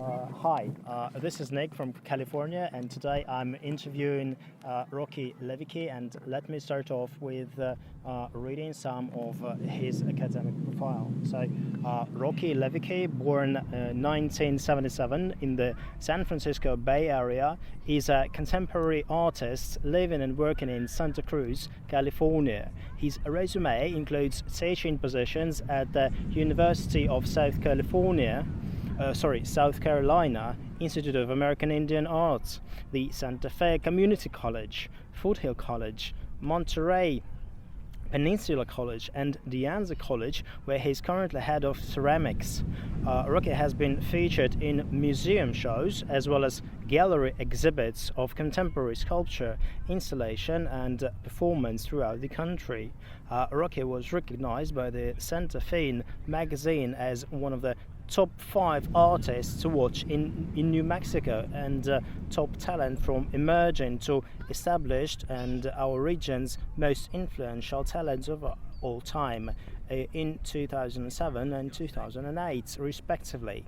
Hi, this is Nick from California, and today I'm interviewing Rocky Lewycky. And let me start off with reading some of his academic profile. So, Rocky Lewycky, born 1977 in the San Francisco Bay Area, is a contemporary artist living and working in Santa Cruz, California. His resume includes teaching positions at the University of South Carolina Institute of American Indian Arts, the Santa Fe Community College, Foothill College, Monterey Peninsula College, and De Anza College, where he is currently head of ceramics. Rocky has been featured in museum shows as well as gallery exhibits of contemporary sculpture, installation, and performance throughout the country. Rocky was recognized by the Santa Fe magazine as one of the top 5 artists to watch in New Mexico, and top talent from emerging to established, and our region's most influential talents of all time in 2007 and 2008 respectively.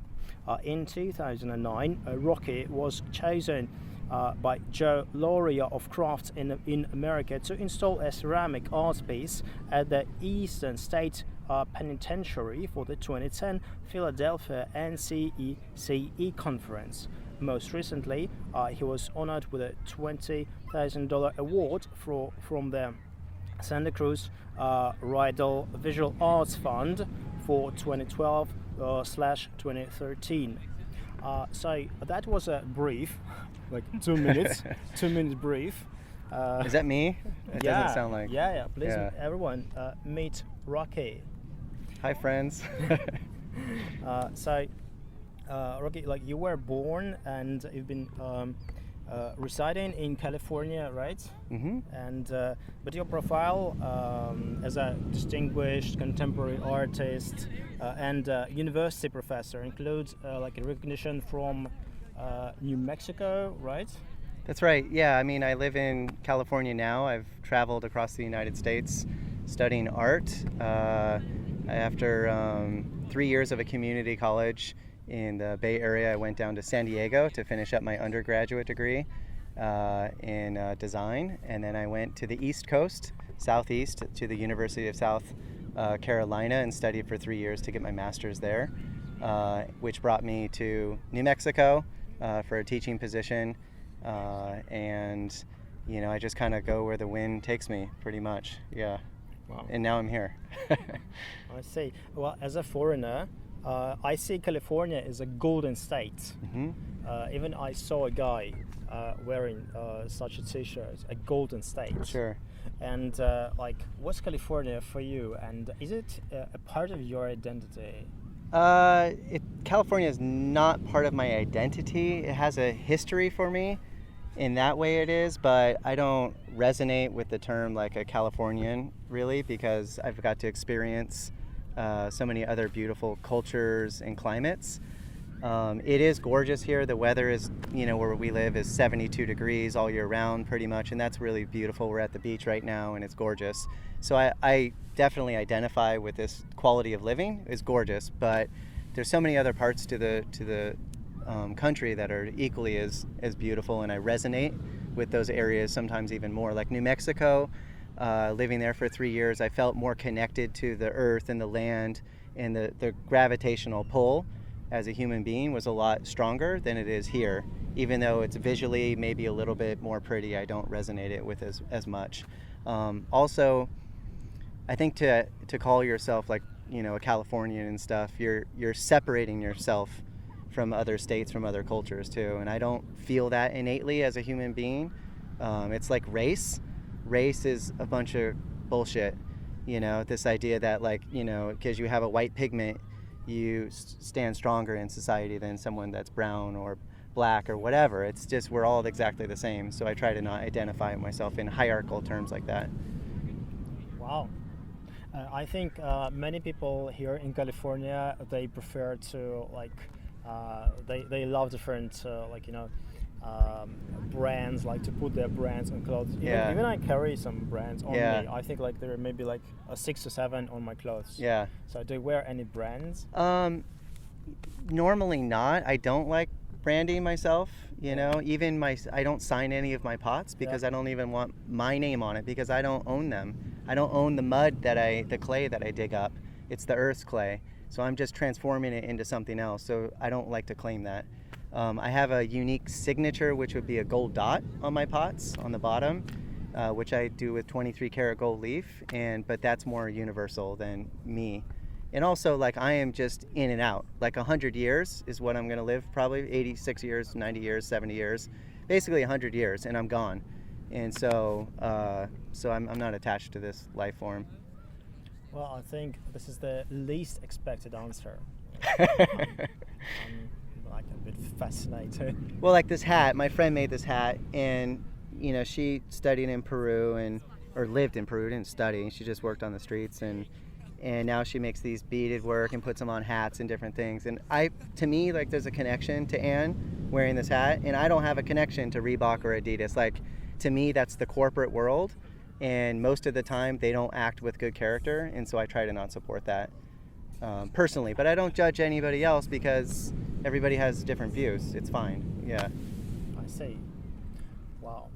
In 2009, Rocky was chosen by Joe Lauria of Crafts in America to install a ceramic art piece at the Eastern State Penitentiary for the 2010 Philadelphia NCECE conference. Most recently, he was honored with a $20,000 award from the Santa Cruz Rydell Visual Arts Fund for 2012/2013. So that was a brief, like 2 minutes, 2 minute brief. Is that me? It doesn't sound like. Yeah. Please, everyone, meet Rocky. Hi, friends. Rocky, like you were born and you've been residing in California, right? Mm-hmm. And but your profile as a distinguished contemporary artist and university professor includes like a recognition from New Mexico, right? That's right. Yeah, I mean, I live in California now. I've traveled across the United States studying art. After 3 years of a community college in the Bay Area, I went down to San Diego to finish up my undergraduate degree in design. And then I went to the East Coast, Southeast, to the University of South Carolina and studied for 3 years to get my master's there, which brought me to New Mexico for a teaching position. And, you know, I just kind of go where the wind takes me, pretty much. Yeah. Wow. And now I'm here. I see. Well, as a foreigner, I see California is a golden state. Mm-hmm. Even I saw a guy wearing such a t-shirt, a golden state. Sure. And like, what's California for you? And is it a part of your identity? California is not part of my identity. It has a history for me. In that way it is, but I don't resonate with the term like a Californian really, because I've got to experience so many other beautiful cultures and climates. It is gorgeous here. The weather is, you know, where we live is 72 degrees all year round pretty much, and that's really beautiful. We're at the beach right now and it's gorgeous. So I definitely identify with this quality of living. It's gorgeous, but there's so many other parts to the country that are equally as beautiful, and I resonate with those areas sometimes even more. Like New Mexico, living there for 3 years, I felt more connected to the earth and the land, and the gravitational pull as a human being was a lot stronger than it is here. Even though it's visually maybe a little bit more pretty, I don't resonate it with as much. Also, I think to call yourself like, you know, a Californian and stuff, you're separating yourself from other states, from other cultures too, and I don't feel that innately as a human being. It's like race is a bunch of bullshit, you know, this idea that, like, you know, because you have a white pigment you stand stronger in society than someone that's brown or black or whatever. It's just we're all exactly the same, so I try to not identify myself in hierarchical terms like that. Wow. I think many people here in California, they prefer to like they love different like, you know, brands, like to put their brands on clothes. Even I carry some brands on me. I think like there are maybe like 6 or 7 on my clothes. Yeah. So do you wear any brands? Normally not. I don't like branding myself, you know. Even I don't sign any of my pots because I don't even want my name on it because I don't own them. I don't own the the clay that I dig up. It's the earth's clay. So I'm just transforming it into something else. So I don't like to claim that. I have a unique signature, which would be a gold dot on my pots on the bottom, which I do with 23 karat gold leaf, but that's more universal than me. And also, like, I am just in and out. Like 100 years is what I'm gonna live, probably 86 years, 90 years, 70 years, basically 100 years, and I'm gone. And so, I'm not attached to this life form. Well, I think this is the least expected answer. I'm like a bit fascinated. Well, like this hat, my friend made this hat, and you know, she studied in Peru or lived in Peru, didn't study. She just worked on the streets, and now she makes these beaded work and puts them on hats and different things. And to me, like, there's a connection to Anne wearing this hat, and I don't have a connection to Reebok or Adidas. Like, to me, that's the corporate world, and most of the time they don't act with good character, and so I try to not support that personally. But I don't judge anybody else because everybody has different views. It's fine. Yeah. I see. Wow.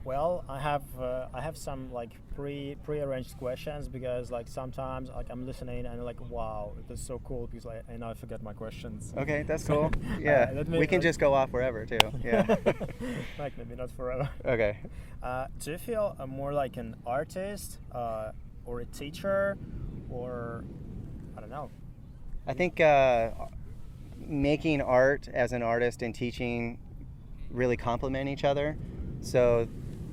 Well, I have some like pre-arranged questions because like sometimes like I'm listening and like, wow, this is so cool because and I forget my questions. Okay, that's cool. Yeah, we can just go off wherever too. Yeah. Like maybe not forever. Okay. Do you feel more like an artist or a teacher, or I don't know? I think making art as an artist and teaching really complement each other. So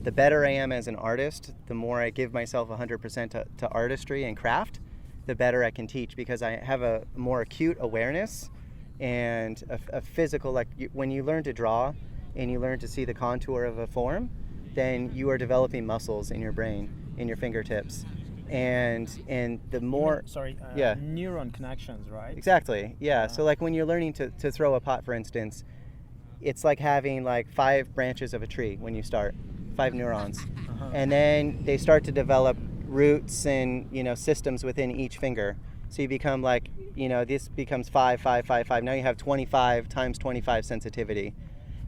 the better I am as an artist, the more I give myself 100% to artistry and craft, the better I can teach because I have a more acute awareness and a physical, like when you learn to draw and you learn to see the contour of a form, then you are developing muscles in your brain, in your fingertips. And the more... neuron connections, right? Exactly, yeah. So like when you're learning to throw a pot, for instance, it's like having like 5 branches of a tree when you start, 5 neurons. And then they start to develop roots and, you know, systems within each finger. So you become like, you know, this becomes 5, 5, 5, 5. Now you have 25 times 25 sensitivity.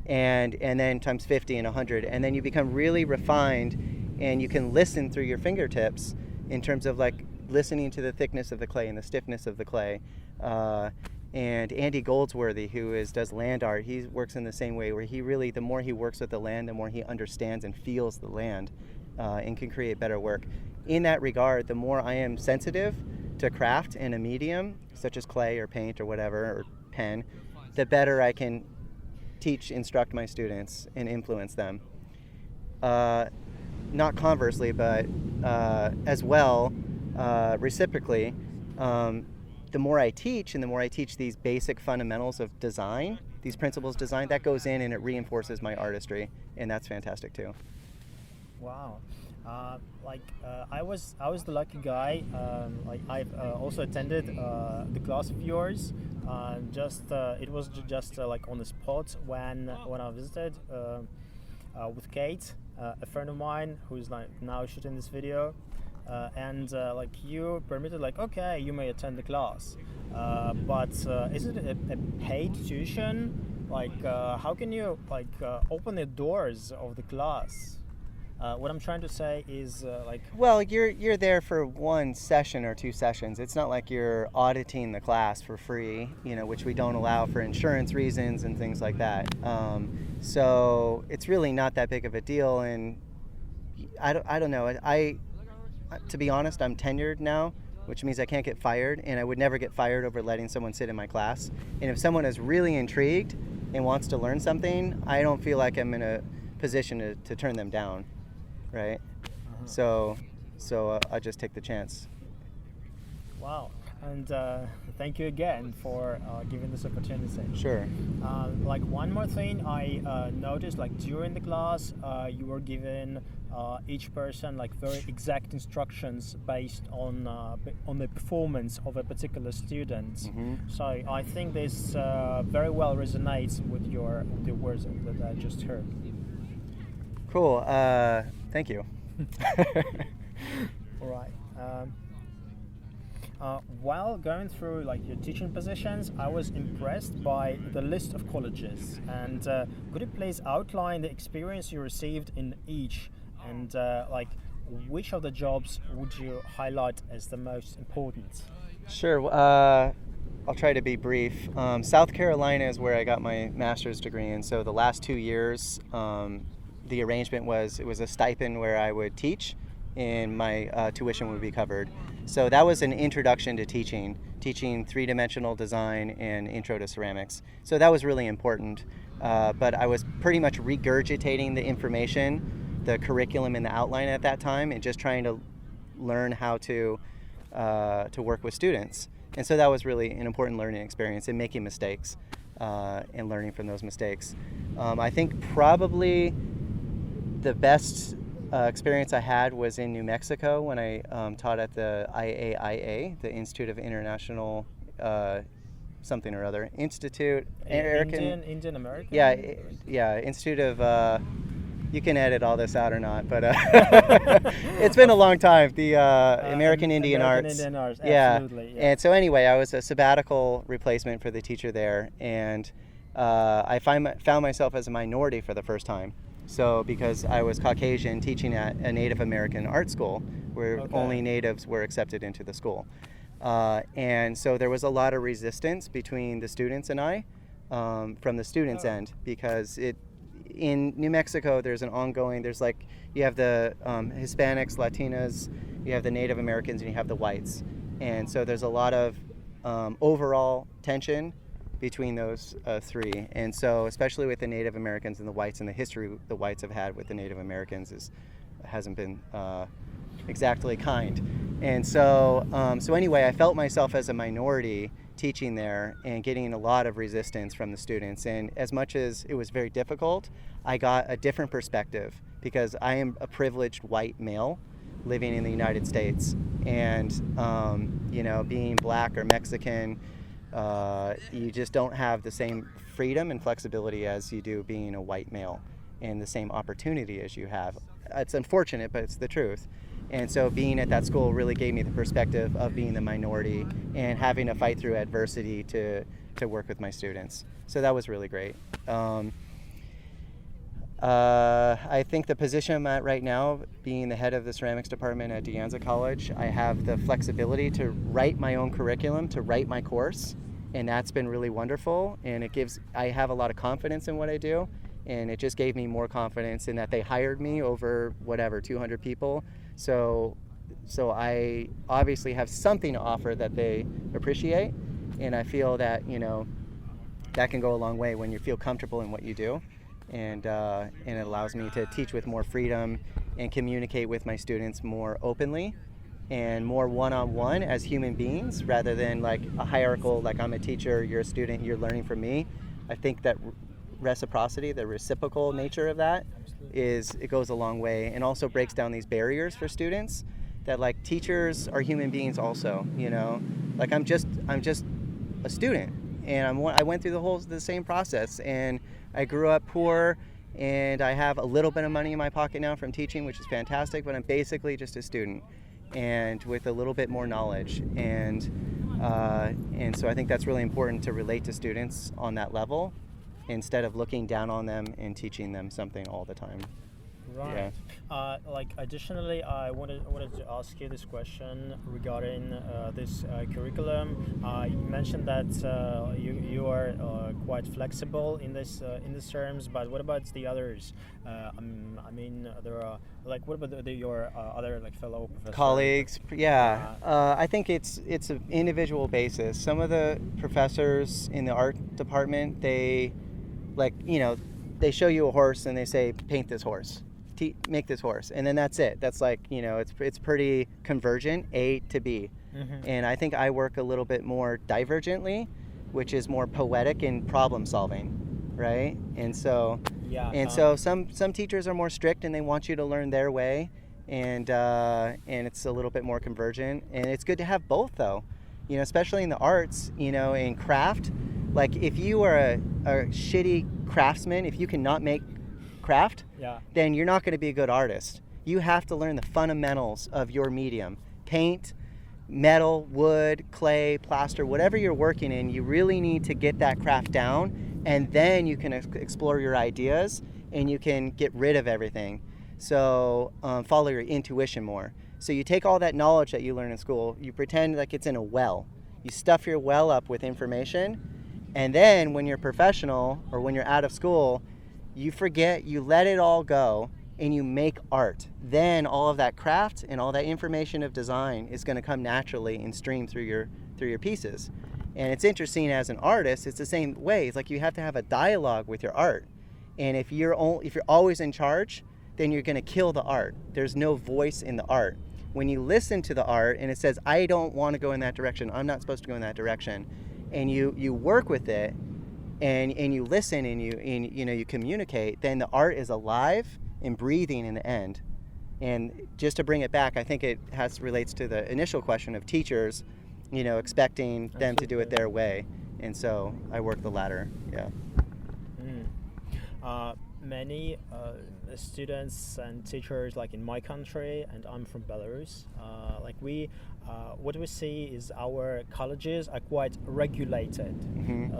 And then times 50 and 100. And then you become really refined and you can listen through your fingertips in terms of like listening to the thickness of the clay and the stiffness of the clay. And Andy Goldsworthy, who does land art, he works in the same way, where the more he works with the land, the more he understands and feels the land and can create better work. In that regard, the more I am sensitive to craft in a medium, such as clay or paint or whatever, or pen, the better I can teach, instruct my students, and influence them. Not conversely, but as well, reciprocally, the more I teach and the more I teach these basic fundamentals of design, these principles of design, that goes in and it reinforces my artistry, and that's fantastic too. Wow. I was the lucky guy. I've also attended the class of yours. It was just like on the spot when I visited with Kate, a friend of mine who's like now shooting this video. And like you permitted, like, okay, you may attend the class, but is it a paid tuition? Like, how can you like open the doors of the class? What I'm trying to say is well, you're there for 1 session or 2 sessions. It's not like you're auditing the class for free, you know, which we don't allow for insurance reasons and things like that. So it's really not that big of a deal, and I don't know. To be honest, I'm tenured now, which means I can't get fired, and I would never get fired over letting someone sit in my class. And if someone is really intrigued and wants to learn something, I don't feel like I'm in a position to turn them down, right? So I just take the chance. Wow. And thank you again for giving this opportunity. Sure. Like one more thing I noticed, like during the class, you were given each person like very exact instructions based on the performance of a particular student. Mm-hmm. So I think this very well resonates with the words that I just heard. Cool. Thank you. All right. While going through like your teaching positions, I was impressed by the list of colleges. And could you please outline the experience you received in each, and like which of the jobs would you highlight as the most important? Sure. I'll try to be brief. South Carolina is where I got my master's degree, and so the last 2 years, the arrangement was it was a stipend where I would teach, and my tuition would be covered. So that was an introduction to teaching three-dimensional design and intro to ceramics. So that was really important. But I was pretty much regurgitating the information, the curriculum and the outline at that time, and just trying to learn how to work with students. And so that was really an important learning experience, and making mistakes and learning from those mistakes. I think probably the best experience I had was in New Mexico when I taught at the IAIA, the Institute of International something or other, Institute Indian American? Yeah, Institute of, you can edit all this out or not, but it's been a long time, the American Indian Arts. Indian Arts, yeah. Absolutely. Yeah. And so anyway, I was a sabbatical replacement for the teacher there, and I found myself as a minority for the first time. So because I was Caucasian teaching at a Native American art school where only natives were accepted into the school. And so there was a lot of resistance between the students and I from the students' end, because in New Mexico there's like you have the Hispanics, Latinas, you have the Native Americans, and you have the whites. And so there's a lot of overall tension between those three. And so especially with the Native Americans and the whites, and the history the whites have had with the Native Americans hasn't been exactly kind. And so anyway, I felt myself as a minority teaching there and getting a lot of resistance from the students. And as much as it was very difficult, I got a different perspective, because I am a privileged white male living in the United States. And being black or Mexican, you just don't have the same freedom and flexibility as you do being a white male, and the same opportunity as you have. It's unfortunate, but it's the truth. And so being at that school really gave me the perspective of being the minority and having to fight through adversity to work with my students. So that was really great. I think the position I'm at right now, being the head of the ceramics department at De Anza College, I have the flexibility to write my own curriculum, to write my course, and that's been really wonderful. And I have a lot of confidence in what I do, and it just gave me more confidence in that they hired me over 200 people. So I obviously have something to offer that they appreciate, and I feel that that can go a long way when you feel comfortable in what you do. And it allows me to teach with more freedom and communicate with my students more openly and more one-on-one as human beings, rather than like a hierarchical, like I'm a teacher, you're a student, you're learning from me. I think that reciprocity, the reciprocal nature of that, it goes a long way, and also breaks down these barriers for students, that like teachers are human beings also, like I'm just a student, and I went through the same process, and I grew up poor, and I have a little bit of money in my pocket now from teaching, which is fantastic, but I'm basically just a student, and with a little bit more knowledge. And so I think that's really important, to relate to students on that level, instead of looking down on them and teaching them something all the time. Right. Yeah. Additionally, I wanted to ask you this question regarding this curriculum. You mentioned that you are quite flexible in this terms, but what about the others? There are what about your other fellow professors? Colleagues? Yeah. I think it's an individual basis. Some of the professors in the art department, they show you a horse and they say, paint this horse. Make this horse, and then that's it. That's it's pretty convergent, A to B. Mm-hmm. And I think I work a little bit more divergently, which is more poetic in problem solving, right? And so some teachers are more strict and they want you to learn their way, and it's a little bit more convergent. And it's good to have both, though, especially in the arts, in craft. Like if you are a shitty craftsman, if you cannot make craft, then you're not going to be a good artist. You have to learn the fundamentals of your medium: paint, metal, wood, clay, plaster, whatever you're working in, you really need to get that craft down, and then you can explore your ideas and you can get rid of everything. So follow your intuition more. So you take all that knowledge that you learn in school, you pretend like it's in a well. You stuff your well up with information, and then when you're professional or when you're out of school, you forget, you let it all go, and you make art. Then all of that craft and all that information of design is going to come naturally and stream through your pieces. And it's interesting, as an artist, it's the same way. It's like you have to have a dialogue with your art. And if you're always in charge, then you're going to kill the art. There's no voice in the art. When you listen to the art and it says, I don't want to go in that direction, I'm not supposed to go in that direction, and you work with it and you listen and you communicate, then the art is alive and breathing in the end. And just to bring it back, I think it relates to the initial question of teachers, expecting them to do it their way. And so I work the latter. Yeah. Many students and teachers, like in my country, and I'm from Belarus, what we see is our colleges are quite regulated.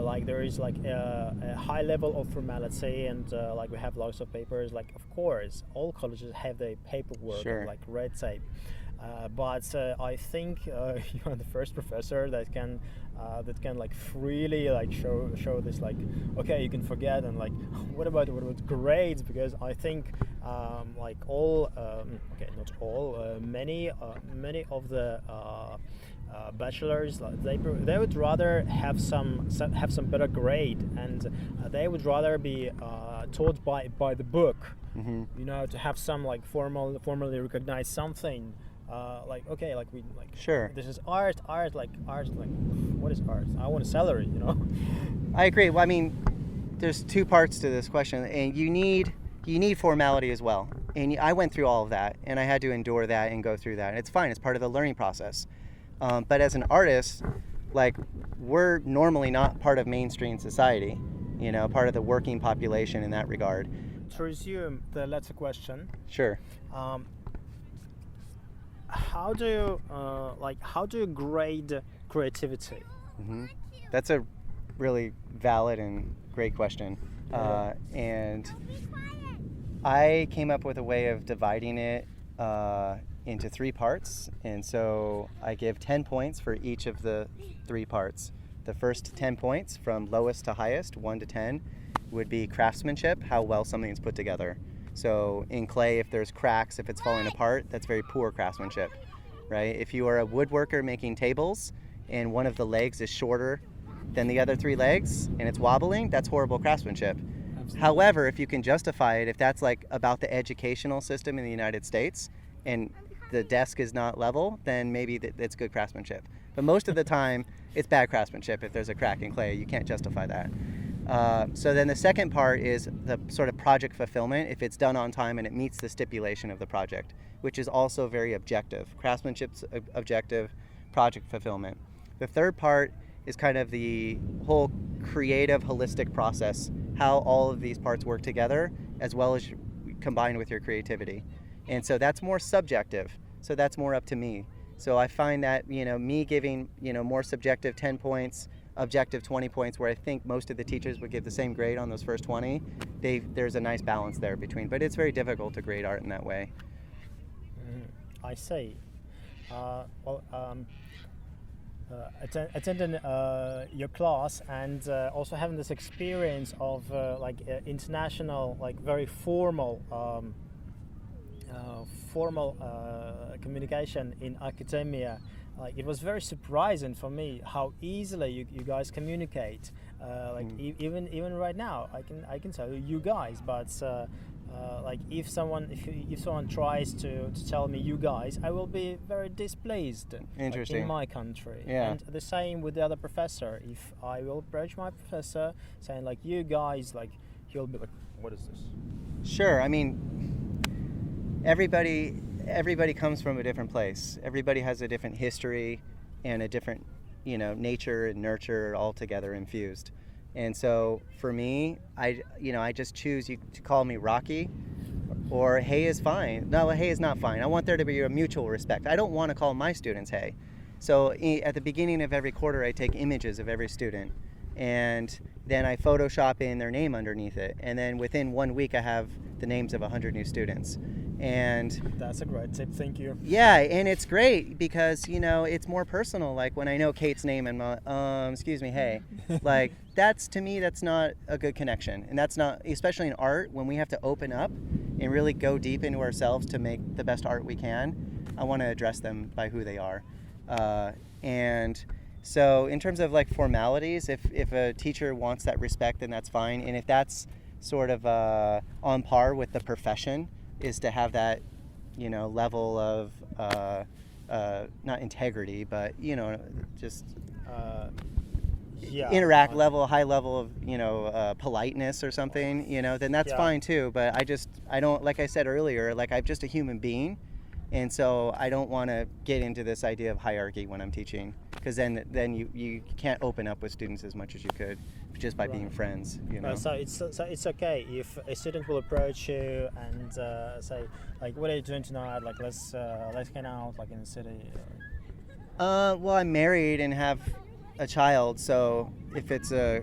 Like there is like a high level of formality, and like we have lots of papers. Like of course, all colleges have their paperwork, Sure. like red tape. But I think you are the first professor that can like freely like show this, like, okay, you can forget, and like what about grades, because I think like all okay, not all, many of the bachelors, they would rather have some better grade, and they would rather be taught by the book, to have some like formally recognized something. Like okay, like we like Sure. This is art like what is art? I want a salary, I agree. Well, I mean, there's two parts to this question, and you need formality as well. And I went through all of that, and I had to endure that and go through that. And it's fine. It's part of the learning process. But as an artist, like, we're normally not part of mainstream society, part of the working population in that regard. To resume the latter question. Sure. How do you grade creativity? That's a really valid and great question. And I came up with a way of dividing it into 3 parts. And so I give 10 points for each of the 3 parts. The first 10 points, from lowest to highest, 1 to 10, would be craftsmanship, how well something's put together. So in clay, if there's cracks, if it's falling apart, that's very poor craftsmanship, right? If you are a woodworker making tables and one of the legs is shorter than the other 3 legs and it's wobbling, that's horrible craftsmanship. Absolutely. However, if you can justify it, if that's like about the educational system in the United States and the desk is not level, then maybe it's good craftsmanship. But most of the time, it's bad craftsmanship if there's a crack in clay. You can't justify that. So then the second part is the sort of project fulfillment, if it's done on time and it meets the stipulation of the project, which is also very objective. Craftsmanship's objective, project fulfillment. The third part is kind of the whole creative, holistic process, how all of these parts work together, as well as combined with your creativity. And so that's more subjective. So that's more up to me. So I find that, me giving, more subjective 10 points, objective 20 points, where I think most of the teachers would give the same grade on those first 20, there's a nice balance there between. But it's very difficult to grade art in that way. I see. Attending your class and also having this experience of international, like very formal communication in academia. Like, it was very surprising for me how easily you guys communicate. Even right now, I can tell you guys, but like if someone tries to tell me you guys, I will be very displeased. Interesting. Like, in my country. Yeah. And the same with the other professor. If I will approach my professor saying like you guys, like, he'll be like, what is this? Sure. I mean, everybody comes from a different place. Everybody has a different history and a different, nature and nurture all together infused. And so for me, I just choose you to call me Rocky, or Hey is fine. No, Hey is not fine. I want there to be a mutual respect. I don't want to call my students Hey. So at the beginning of every quarter, I take images of every student, and then I Photoshop in their name underneath it. And then within 1 week, I have the names of 100 new students. And that's a great tip. Thank you. yeah, and it's great because, you know, it's more personal. Like when I know Kate's name and excuse me, hey, like that's, to me, that's not a good connection. And that's not, especially in art, when we have to open up and really go deep into ourselves to make the best art we can. I want to address them by who they are. And so in terms of like formalities, if a teacher wants that respect, then that's fine. And if that's sort of on par with the profession, is to have that, you know, level of not integrity, but, you know, just high level of, you know, politeness or something, you know, then that's fine too. But I don't, like I said earlier, like I'm just a human being. And so I don't want to get into this idea of hierarchy when I'm teaching, because then you can't open up with students as much as you could just by being friends, you know. So it's okay if a student will approach you and say, like, what are you doing tonight? Like, let's hang out, like, in the city. Well, I'm married and have a child, so if it's a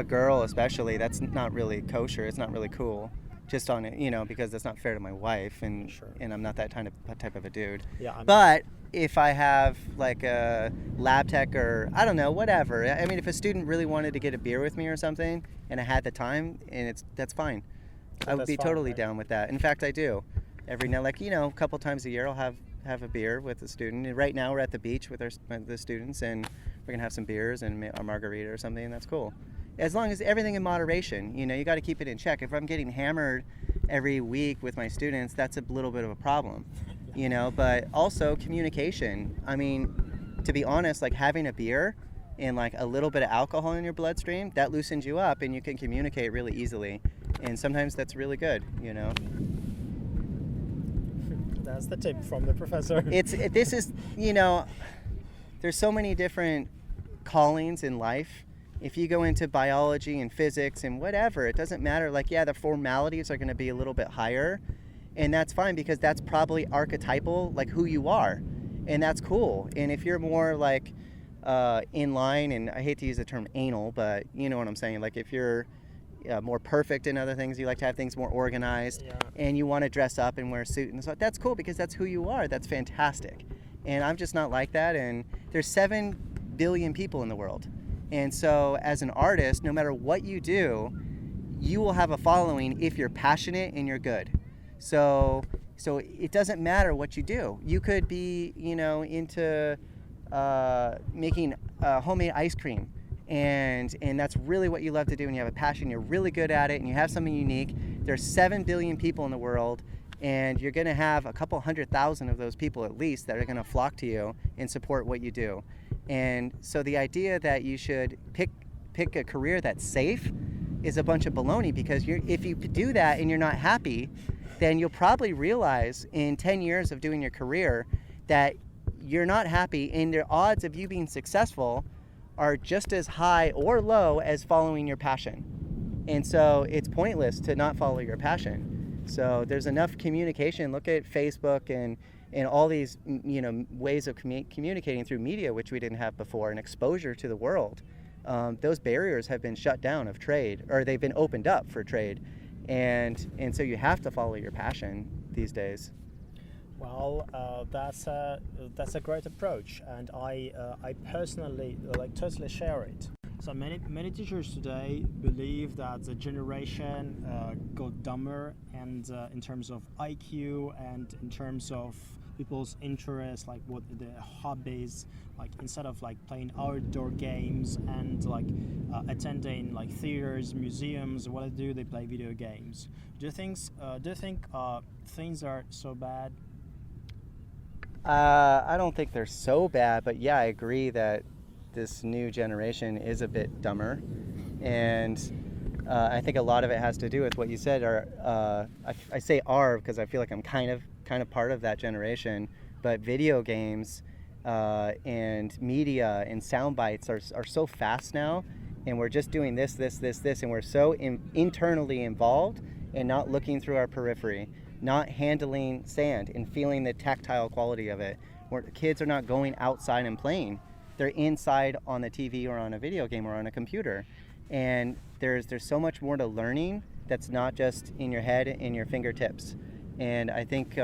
girl especially, that's not really kosher. It's not really cool. Just on it, you know, because that's not fair to my wife, and and I'm not that type of a dude. Yeah. But if I have like a lab tech or I don't know, whatever. I mean, if a student really wanted to get a beer with me or something, and I had the time, and that's fine. I would be totally down with that. In fact, I do. Every now, like, you know, a couple times a year, I'll have a beer with a student. And right now, we're at the beach with the students, and we're gonna have some beers and a margarita or something, and that's cool. As long as everything in moderation, you know, you got to keep it in check. If I'm getting hammered every week with my students, that's a little bit of a problem, you know. But also communication. I mean, to be honest, like having a beer and like a little bit of alcohol in your bloodstream, that loosens you up and you can communicate really easily. And sometimes that's really good, you know. That's the tip from the professor. This is, you know, there's so many different callings in life. If you go into biology and physics and whatever, it doesn't matter. Like, yeah, the formalities are going to be a little bit higher, and that's fine because that's probably archetypal, like who you are, and that's cool. And if you're more like in line, and I hate to use the term anal, but you know what I'm saying, like if you're more perfect in other things, you like to have things more organized, and you want to dress up and wear a suit and so, that's cool because that's who you are. That's fantastic. And I'm just not like that. And there's 7 billion people in the world. And so as an artist, no matter what you do, you will have a following if you're passionate and you're good. So it doesn't matter what you do. You could be, you know, into making homemade ice cream, and that's really what you love to do, and you have a passion, you're really good at it, and you have something unique. There's 7 billion people in the world, and you're going to have a couple 100,000 of those people at least that are going to flock to you and support what you do. And so the idea that you should pick a career that's safe is a bunch of baloney, because if you do that and you're not happy, then you'll probably realize in 10 years of doing your career that you're not happy, and the odds of you being successful are just as high or low as following your passion. And so it's pointless to not follow your passion. So there's enough communication. Look at Facebook and all these, you know, ways of communicating through media, which we didn't have before, and exposure to the world. Those barriers have been shut down of trade, or they've been opened up for trade, and so you have to follow your passion these days. Well, that's a great approach, and I personally totally share it. So many teachers today believe that the generation got dumber, and in terms of IQ and in terms of people's interests, like what their hobbies, like instead of like playing outdoor games and like attending like theaters, museums, what they play video games. Do you think things are so bad? I don't think they're so bad, but yeah, I agree that this new generation is a bit dumber, and I think a lot of it has to do with what you said. I say because I feel like I'm kind of part of that generation, but video games and media and sound bites are so fast now, and we're just doing this, and we're so internally involved and not looking through our periphery, not handling sand and feeling the tactile quality of it. Kids are not going outside and playing. They're inside on the TV or on a video game or on a computer. And there's so much more to learning that's not just in your head and your fingertips. And I think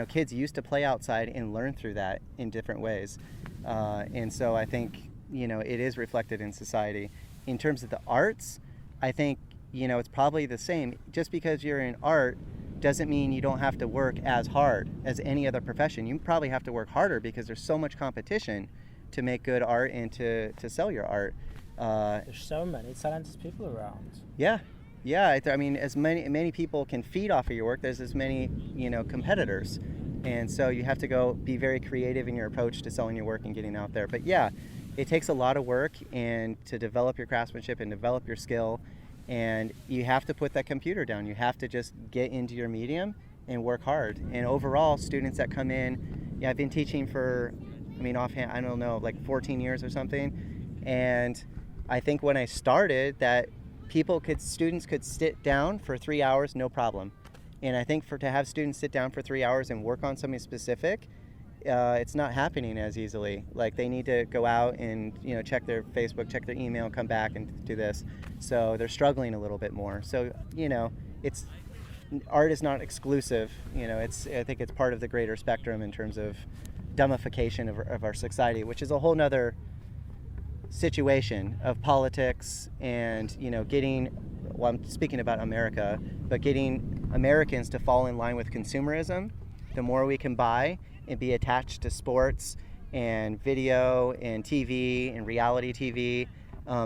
kids used to play outside and learn through that in different ways. And so I think it is reflected in society. In terms of the arts, I think it's probably the same. Just because you're in art doesn't mean you don't have to work as hard as any other profession. You probably have to work harder because there's so much competition to make good art and to sell your art. There's so many talented people around. Yeah. I mean, as many people can feed off of your work, there's as many competitors, and so you have to go be very creative in your approach to selling your work and getting out there. But yeah, it takes a lot of work and to develop your craftsmanship and develop your skill, and you have to put that computer down. You have to just get into your medium and work hard. And overall, students that come in, I've been teaching for, offhand, I don't know, like 14 years or something, and I think when I started that students could sit down for 3 hours, no problem. And I think to have students sit down for 3 hours and work on something specific, it's not happening as easily. Like they need to go out and check their Facebook, check their email, come back and do this. So they're struggling a little bit more. So it's art is not exclusive. I think it's part of the greater spectrum in terms of dumbification of our society, which is a whole nother situation of politics and I'm speaking about America, but getting Americans to fall in line with consumerism. The more we can buy and be attached to sports and video and TV and reality TV,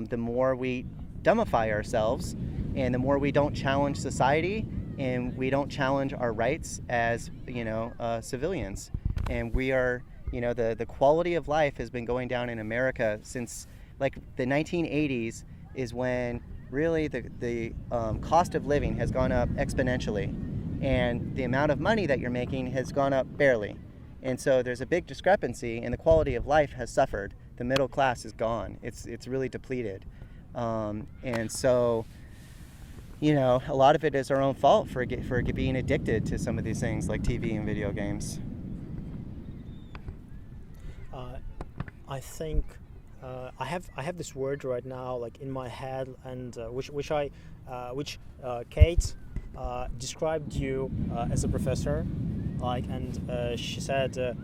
the more we dumbify ourselves and the more we don't challenge society and we don't challenge our rights as civilians. And we are the quality of life has been going down in America since like the 1980s is when really the cost of living has gone up exponentially, and the amount of money that you're making has gone up barely. And so there's a big discrepancy, and the quality of life has suffered. The middle class is gone. It's really depleted. And so a lot of it is our own fault for being addicted to some of these things like TV and video games. I think I have this word right now like in my head, and which Kate described you as a professor, and she said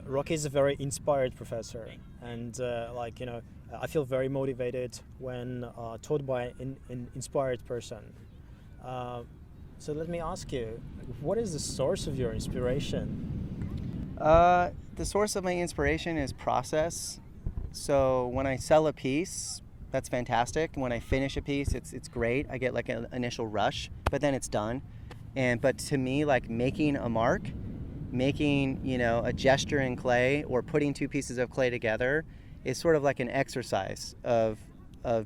Rocky is a very inspired professor, and I feel very motivated when taught by an inspired person. So let me ask you, what is the source of your inspiration? The source of my inspiration is process. So when I sell a piece, that's fantastic. When I finish a piece, it's great. I get like an initial rush, but then it's done. But to me, like making a mark, making a gesture in clay or putting two pieces of clay together is sort of like an exercise of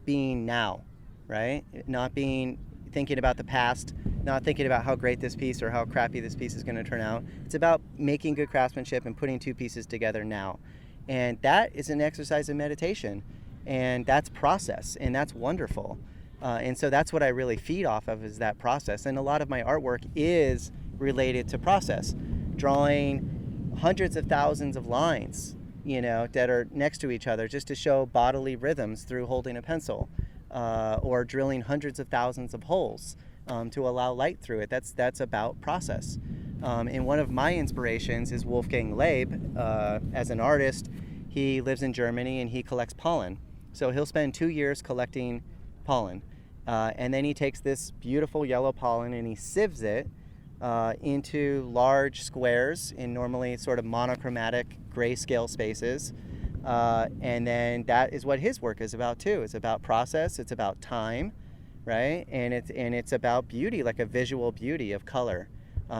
being now, right? Not thinking about the past, not thinking about how great this piece or how crappy this piece is going to turn out. It's about making good craftsmanship and putting two pieces together now. And that is an exercise in meditation, and that's process, and that's wonderful. And so that's what I really feed off of, is that process. And a lot of my artwork is related to process, drawing hundreds of thousands of lines, that are next to each other just to show bodily rhythms through holding a pencil, or drilling hundreds of thousands of holes to allow light through it. That's about process. And one of my inspirations is Wolfgang Leib. As an artist, he lives in Germany and he collects pollen. So he'll spend 2 years collecting pollen. And then he takes this beautiful yellow pollen and he sieves it into large squares in normally sort of monochromatic grayscale spaces. And then that is what his work is about too. It's about process, it's about time, right? And it's about beauty, like a visual beauty of color.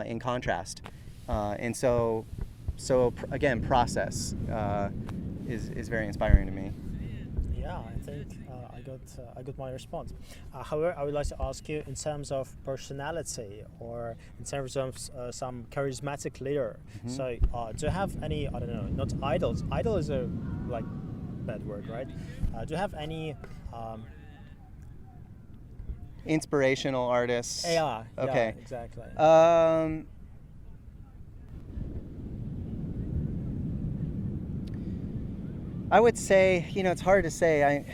In contrast, and so again, process is very inspiring to me. Yeah, I think I got my response. However, I would like to ask you in terms of personality or in terms of some charismatic leader. Mm-hmm. So, do you have any? I don't know, not idols. Idol is a bad word, right? Do you have any? Inspirational artists. Yeah. Okay. Yeah, exactly. I would say, it's hard to say.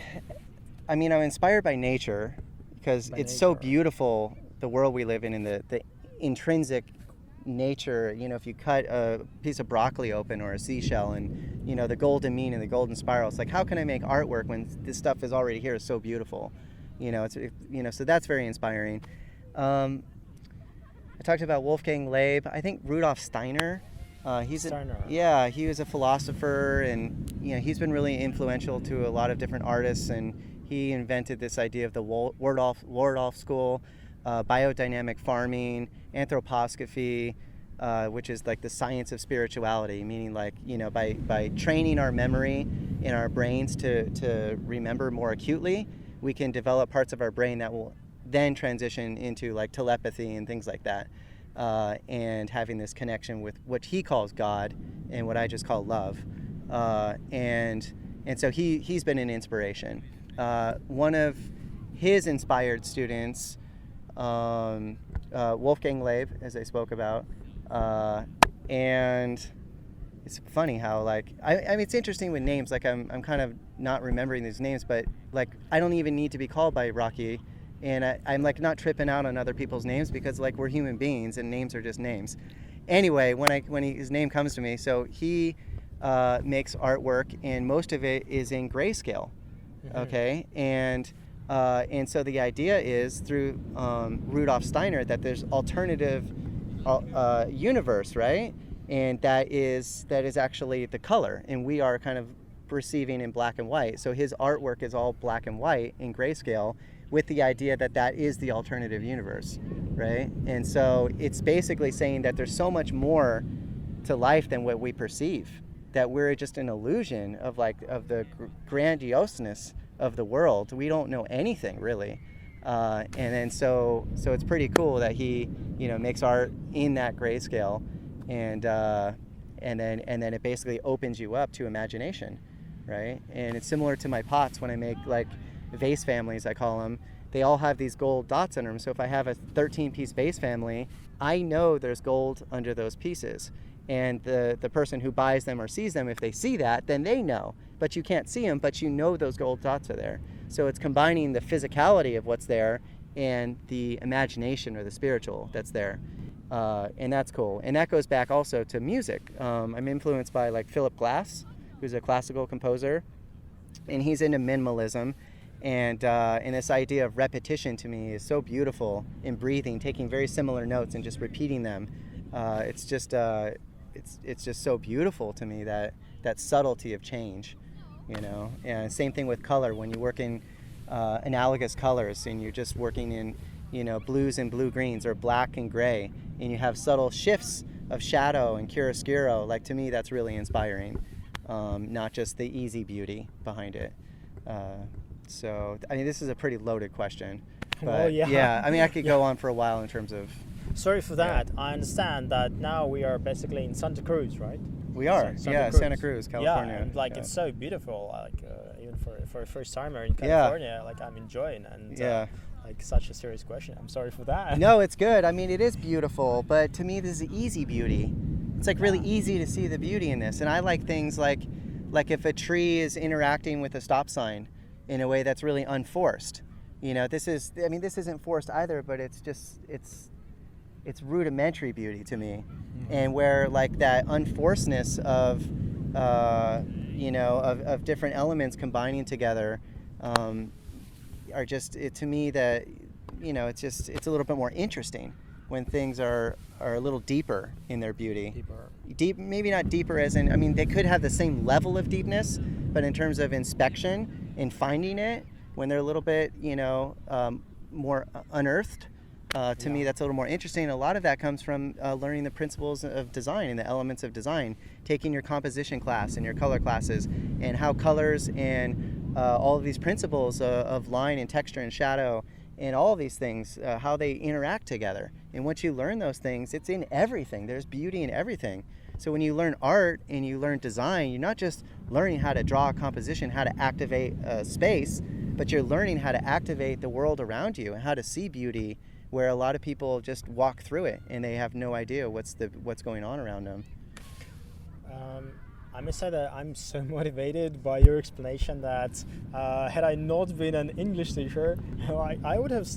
I mean, I'm inspired by nature because it's so beautiful, the world we live in, and the intrinsic nature. If you cut a piece of broccoli open or a seashell, and the golden mean and the golden spiral, it's like, how can I make artwork when this stuff is already here? It's so beautiful. So that's very inspiring. I talked about Wolfgang Leib. I think Rudolf Steiner. He was a philosopher, and he's been really influential to a lot of different artists, and he invented this idea of the Waldorf school, biodynamic farming, anthroposophy, which is like the science of spirituality, meaning like, by training our memory in our brains to remember more acutely, we can develop parts of our brain that will then transition into like telepathy and things like that. And having this connection with what he calls God and what I just call love. And so he's been an inspiration. One of his inspired students, Wolfgang Leib, as I spoke about, and it's funny how, like, I mean, it's interesting with names, like I'm kind of not remembering these names, but like I don't even need to be called by Rocky, and I'm like not tripping out on other people's names because like we're human beings and names are just names. Anyway, his name comes to me, so he makes artwork, and most of it is in grayscale. Mm-hmm. Okay, and so the idea is through Rudolf Steiner that there's alternative universe, right? And that is actually the color, and we are kind of receiving in black and white. So his artwork is all black and white in grayscale, with the idea that is the alternative universe, right? And so it's basically saying that there's so much more to life than what we perceive, that we're just an illusion of the grandioseness of the world. We don't know anything really. And then so it's pretty cool that he makes art in that grayscale, and then it basically opens you up to imagination, right? And it's similar to my pots when I make like vase families, I call them. They all have these gold dots under them. So if I have a 13-piece vase family, I know there's gold under those pieces. And the person who buys them or sees them, if they see that, then they know. But you can't see them, but you know those gold dots are there. So it's combining the physicality of what's there and the imagination or the spiritual that's there. And that's cool. And that goes back also to music. I'm influenced by like Philip Glass, who's a classical composer, and he's into minimalism. And this idea of repetition to me is so beautiful in breathing, taking very similar notes and just repeating them. It's just so beautiful to me, that subtlety of change, And same thing with color. When you work in analogous colors and you're just working in blues and blue greens or black and gray, and you have subtle shifts of shadow and chiaroscuro, like to me that's really inspiring, not just the easy beauty behind it. So I mean, this is a pretty loaded question, but yeah, I mean, I could go on for a while in terms of. Sorry for that. Yeah. I understand that now we are basically in Santa Cruz, right? We are, Santa Cruz, California. Yeah, and it's so beautiful. Like even for a first timer in California, like I'm enjoying, and like such a serious question. I'm sorry for that. No, it's good. I mean, it is beautiful, but to me, this is easy beauty. It's like really easy to see the beauty in this, and I like things like if a tree is interacting with a stop sign in a way that's really unforced. This isn't forced either, but it's rudimentary beauty to me. Mm-hmm. And where like that unforcedness of different elements combining together are just, to me, that it's a little bit more interesting when things are a little deeper in their beauty. Deep, maybe not deeper as in, I mean, they could have the same level of deepness, but in terms of inspection and finding it, when they're a little bit, more unearthed, to me that's a little more interesting. A lot of that comes from learning the principles of design and the elements of design, taking your composition class and your color classes, and how colors and all of these principles of line and texture and shadow and all of these things, how they interact together. And once you learn those things, it's in everything. There's beauty in everything. So when you learn art and you learn design, you're not just learning how to draw a composition, how to activate a space, but you're learning how to activate the world around you and how to see beauty, where a lot of people just walk through it and they have no idea what's going on around them. I must say that I'm so motivated by your explanation that had I not been an English teacher, I would have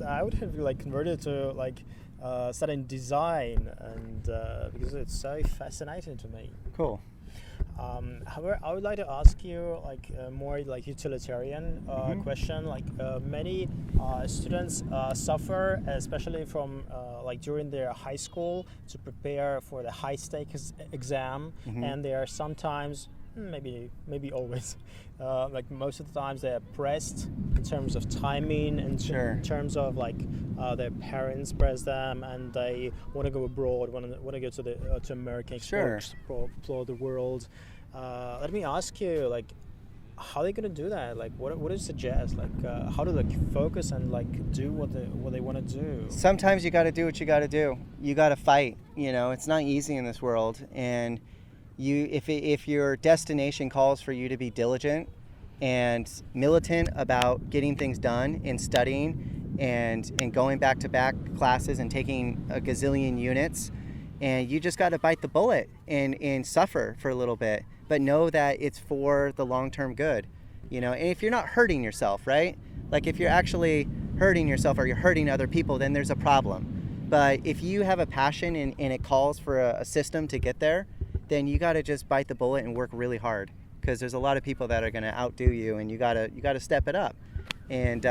like converted to like studying design, and because it's so fascinating to me. Cool. However, I would like to ask you like a more like utilitarian question. Like many students suffer, especially from like during their high school, to prepare for the high stakes exam, and they are sometimes, maybe always, like most of the times they are pressed in terms of timing and in terms of like their parents press them, and they want to go abroad, want to go to America, explore the world. Let me ask you, like, how are they gonna do that? Like, what do you suggest? Like, how do they focus and like do what they want to do? Sometimes you got to do what you got to do. You got to fight. You know, it's not easy in this world, and if your destination calls for you to be diligent and militant about getting things done and studying and going back to back classes and taking a gazillion units, and you just got to bite the bullet and suffer for a little bit, but know that it's for the long-term good, you know. And if you're not hurting yourself, right? Like if you're actually hurting yourself or you're hurting other people, then there's a problem. But if you have a passion and it calls for a system to get there, then you got to just bite the bullet and work really hard, because there's a lot of people that are going to outdo you, and you got to step it up. And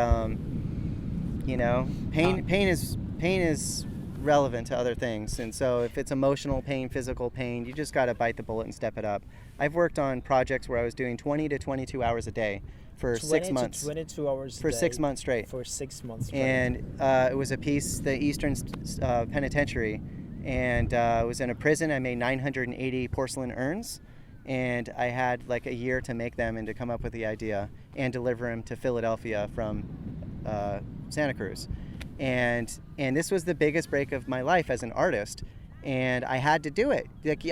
you know, pain is relevant to other things, and so if it's emotional pain, physical pain, you just got to bite the bullet and step it up. I've worked on projects where I was doing 20 to 22 hours a day for 6 months. 22 hours for 6 months straight. For 6 months straight. And it was a piece, the Eastern Penitentiary, and it was in a prison. I made 980 porcelain urns, and I had like a year to make them and to come up with the idea and deliver them to Philadelphia from Santa Cruz. And this was the biggest break of my life as an artist, and I had to do it. Like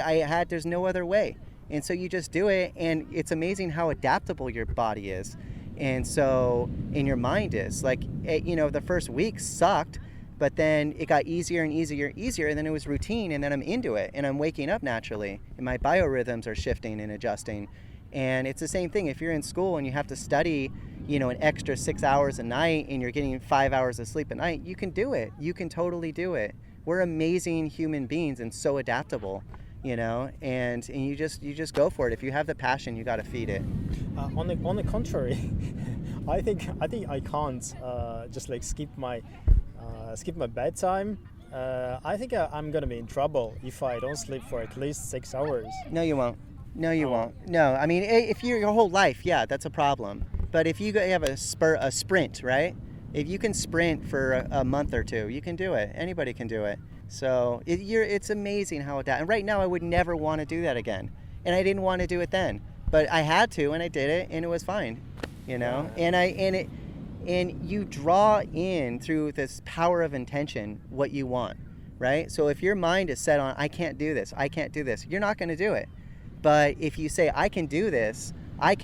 there's no other way. And so you just do it, and it's amazing how adaptable your body is, and so and your mind is. Like you know, the first week sucked, but then it got easier and easier and easier, and then it was routine, and then I'm into it, and I'm waking up naturally, and my biorhythms are shifting and adjusting. And it's the same thing if you're in school and you have to study, you know, an extra 6 hours a night, and you're getting 5 hours of sleep a night. You can do it. You can totally do it. We're amazing human beings and so adaptable, you know, and you just go for it. If you have the passion, you got to feed it. On the contrary, I think I can't just like skip my bedtime. I think I'm gonna be in trouble if I don't sleep for at least 6 hours. No, you won't. No, you won't. No, I mean, if you're your whole life, yeah, that's a problem. But if you have a sprint, right? If you can sprint for a month or two, you can do it. Anybody can do it. So it's amazing how it. And right now, I would never want to do that again, and I didn't want to do it then, but I had to, and I did it, and it was fine, you know. And you draw in through this power of intention what you want, right? So if your mind is set on, I can't do this, you're not going to do it. But if you say, I can do this, I'm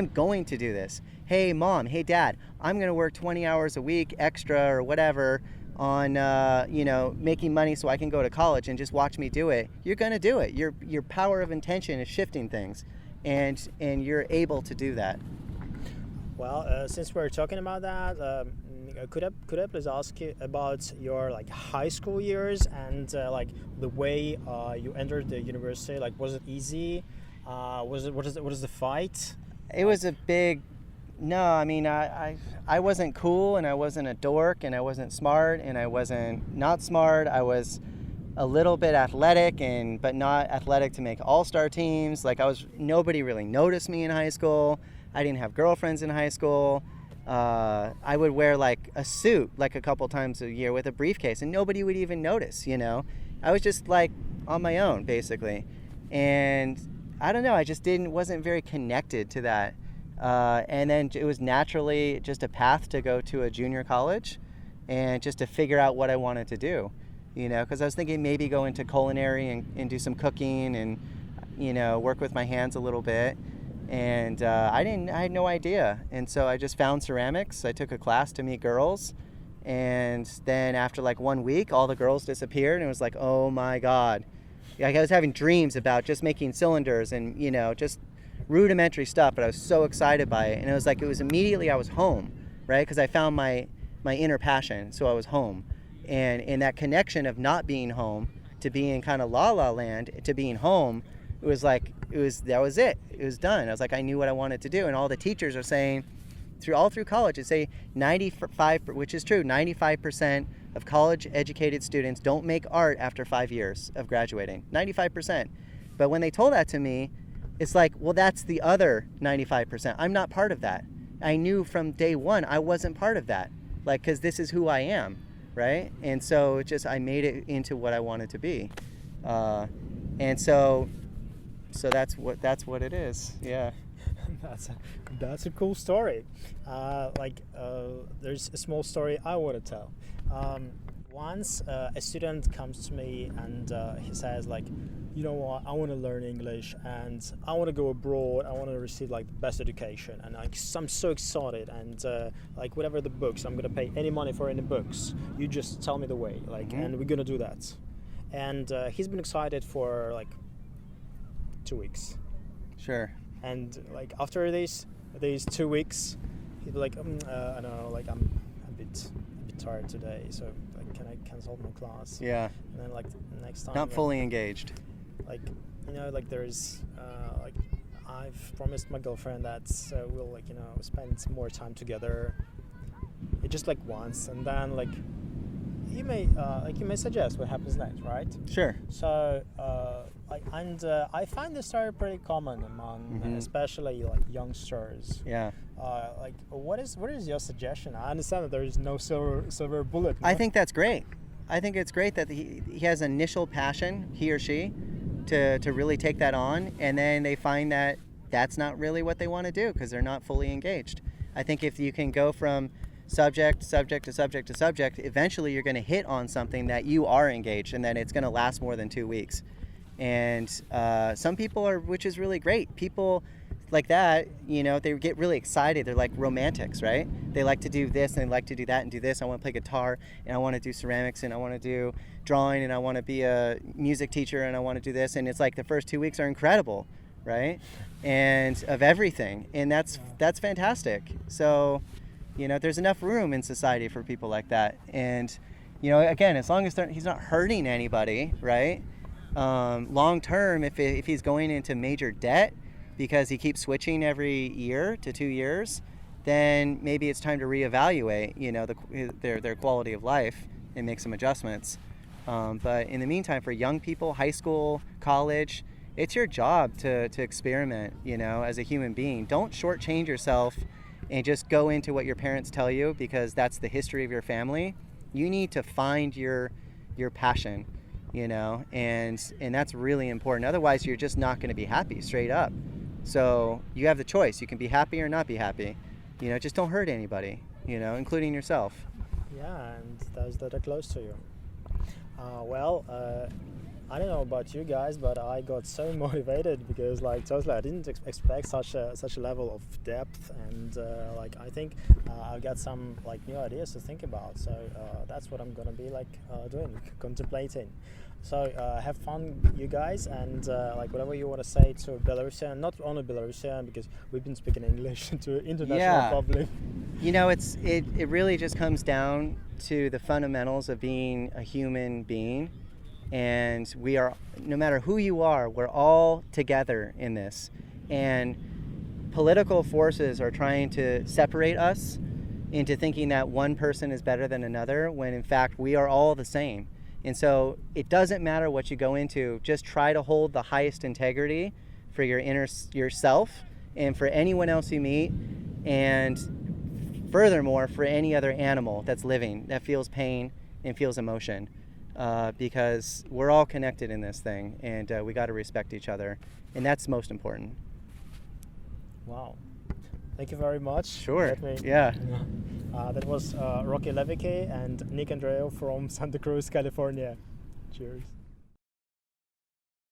going to do this. Hey, mom, hey, dad, I'm going to work 20 hours a week extra or whatever on, you know, making money so I can go to college, and just watch me do it. You're going to do it. Your power of intention is shifting things, and you're able to do that. Well, since we're talking about that, could I please ask you about your like high school years and like the way you entered the university? Like, was it easy? What is the fight? It was a big. No, I mean I wasn't cool, and I wasn't a dork, and I wasn't smart, and I wasn't not smart. I was a little bit athletic, but not athletic to make all-star teams. Like nobody really noticed me in high school. I didn't have girlfriends in high school. I would wear like a suit like a couple times a year with a briefcase, and nobody would even notice, you know. I was just like on my own basically, and I don't know, I just wasn't very connected to that. And then it was naturally just a path to go to a junior college and just to figure out what I wanted to do, you know, because I was thinking maybe go into culinary and do some cooking and, you know, work with my hands a little bit. And I had no idea. And so I just found ceramics. I took a class to meet girls. And then after like 1 week, all the girls disappeared. And it was like, oh my God, Like I was having dreams about just making cylinders and, you know, just rudimentary stuff, but I was so excited by it. And it was like, it was immediately I was home, right? Because I found my inner passion, so I was home. And in that connection of not being home to being kind of la la land to being home, it was like, that was it. It was done. I was like, I knew what I wanted to do. And all the teachers are saying, all through college, it's say 95, which is true, 95% of college educated students don't make art after 5 years of graduating. 95%. But when they told that to me, it's like, well, that's the other 95%. I'm not part of that. I knew from day one I wasn't part of that, like, because this is who I am, right? And so it just, I made it into what I wanted to be, and so that's what it is. Yeah. That's a cool story. There's a small story I want to tell. Once a student comes to me and he says, like, you know what, I want to learn English and I want to go abroad. I want to receive like the best education, and I'm so excited, and like whatever the books, I'm gonna pay any money for any books. You just tell me the way, like, and we're gonna do that. And he's been excited for like 2 weeks. Sure. And like after these 2 weeks, he'd be like, I don't know, like I'm a bit tired today, so like, can I cancel my class? Yeah. And then like next time, Not fully engaged. Like, you know, like there's like I've promised my girlfriend that we'll, like, you know, spend more time together. It just like once, and then like you may suggest what happens next, right? Sure. So I find this story pretty common among especially like youngsters. Yeah. Like what is your suggestion? I understand that there is no silver bullet. No? I think that's great. I think it's great that he has initial passion, he or she, to really take that on, and then they find that that's not really what they want to do because they're not fully engaged. I think if you can go from subject to subject, eventually you're going to hit on something that you are engaged, and then it's going to last more than 2 weeks. And some people are, which is really great. People like that, you know, they get really excited. They're like romantics, right? They like to do this and they like to do that and do this. I want to play guitar and I want to do ceramics and I want to do drawing and I want to be a music teacher and I want to do this. And it's like the first 2 weeks are incredible, right? And of everything. And that's fantastic. So, you know, there's enough room in society for people like that. And, you know, again, as long as he's not hurting anybody, right? Long term, if he's going into major debt because he keeps switching every year to 2 years, then maybe it's time to reevaluate, you know, their quality of life and make some adjustments. But in the meantime, for young people, high school, college, it's your job to experiment, you know, as a human being. Don't shortchange yourself and just go into what your parents tell you because that's the history of your family. You need to find your passion, you know, and that's really important. Otherwise, you're just not going to be happy straight up. So you have the choice. You can be happy or not be happy. You know, just don't hurt anybody, you know, including yourself. Yeah, and those that are close to you. I don't know about you guys, but I got so motivated because, like, totally, I didn't expect such a level of depth, and like, I think I've got some like new ideas to think about. So that's what I'm gonna be like doing, contemplating. So have fun, you guys, and like whatever you want to say to Belarusian, not only Belarusian, because we've been speaking English to international public. You know, it really just comes down to the fundamentals of being a human being. And we are, no matter who you are, we're all together in this. And political forces are trying to separate us into thinking that one person is better than another, when in fact we are all the same. And so it doesn't matter what you go into, just try to hold the highest integrity for yourself and for anyone else you meet, and furthermore for any other animal that's living, that feels pain and feels emotion. Because we're all connected in this thing, and we got to respect each other, and that's most important. Wow. Thank you very much. Sure. Yeah. That was Rocky Lewycky and Nick Andreo from Santa Cruz, California. Cheers.